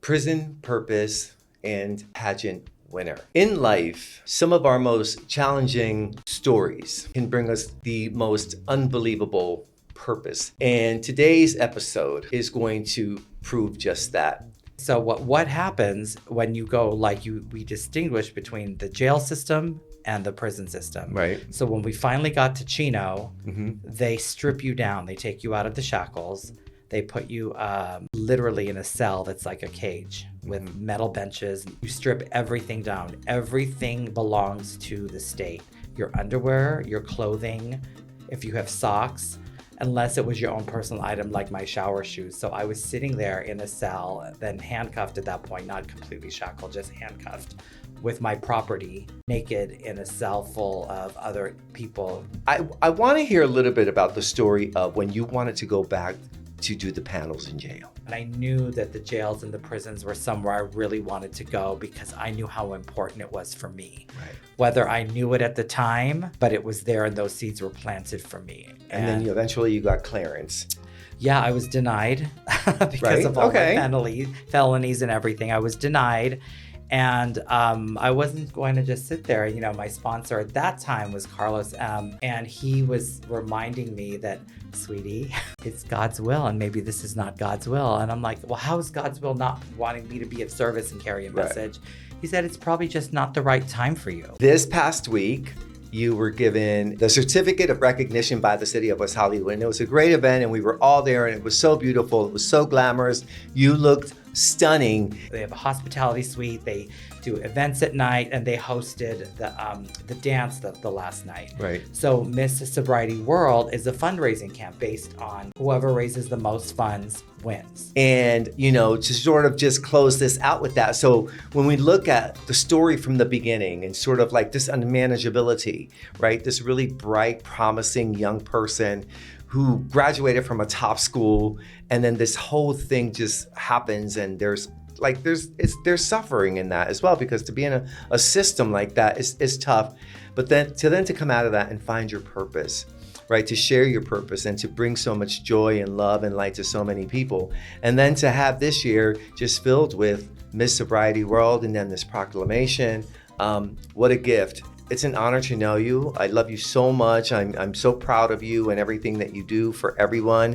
prison purpose and pageant winner. In life, some of our most challenging stories can bring us the most unbelievable purpose. And today's episode is going to prove just that. So what happens when you go, we distinguish between the jail system and the prison system. Right. So when we finally got to Chino, they strip you down. They take you out of the shackles. They put you literally in a cell that's like a cage with metal benches. You strip everything down. Everything belongs to the state. Your underwear, your clothing, if you have socks, unless it was your own personal item like my shower shoes. So I was sitting there in a cell, then handcuffed at that point, not completely shackled, just handcuffed with my property, naked in a cell full of other people. I want to hear a little bit about the story of when you wanted to go back to do the panels in jail. And I knew that the jails and the prisons were somewhere I really wanted to go because I knew how important it was for me. Right. Whether I knew it at the time, but it was there and those seeds were planted for me. And then eventually you got clearance. Yeah, I was denied because of all my felonies and everything. I was denied. And I wasn't going to just sit there. You know, my sponsor at that time was Carlos M. And he was reminding me that, sweetie, it's God's will. And maybe this is not God's will. And I'm like, well, how is God's will not wanting me to be of service and carry a message? He said, it's probably just not the right time for you. This past week, you were given the certificate of recognition by the city of West Hollywood. And it was a great event and we were all there and it was so beautiful. It was so glamorous. You looked stunning. They have a hospitality suite. They do events at night and they hosted the dance the last night. Right. So Miss Sobriety World is a fundraising camp based on whoever raises the most funds wins. And, you know, to sort of just close this out with that. So when we look at the story from the beginning and sort of like this unmanageability, right? This really bright, promising young person who graduated from a top school, and then this whole thing just happens, and there's suffering in that as well, because to be in a system like that is tough. But then to come out of that and find your purpose, right? To share your purpose and to bring so much joy and love and light to so many people. And then to have this year just filled with Miss Sobriety World and then this proclamation, what a gift. It's an honor to know you. I love you so much. I'm so proud of you and everything that you do for everyone.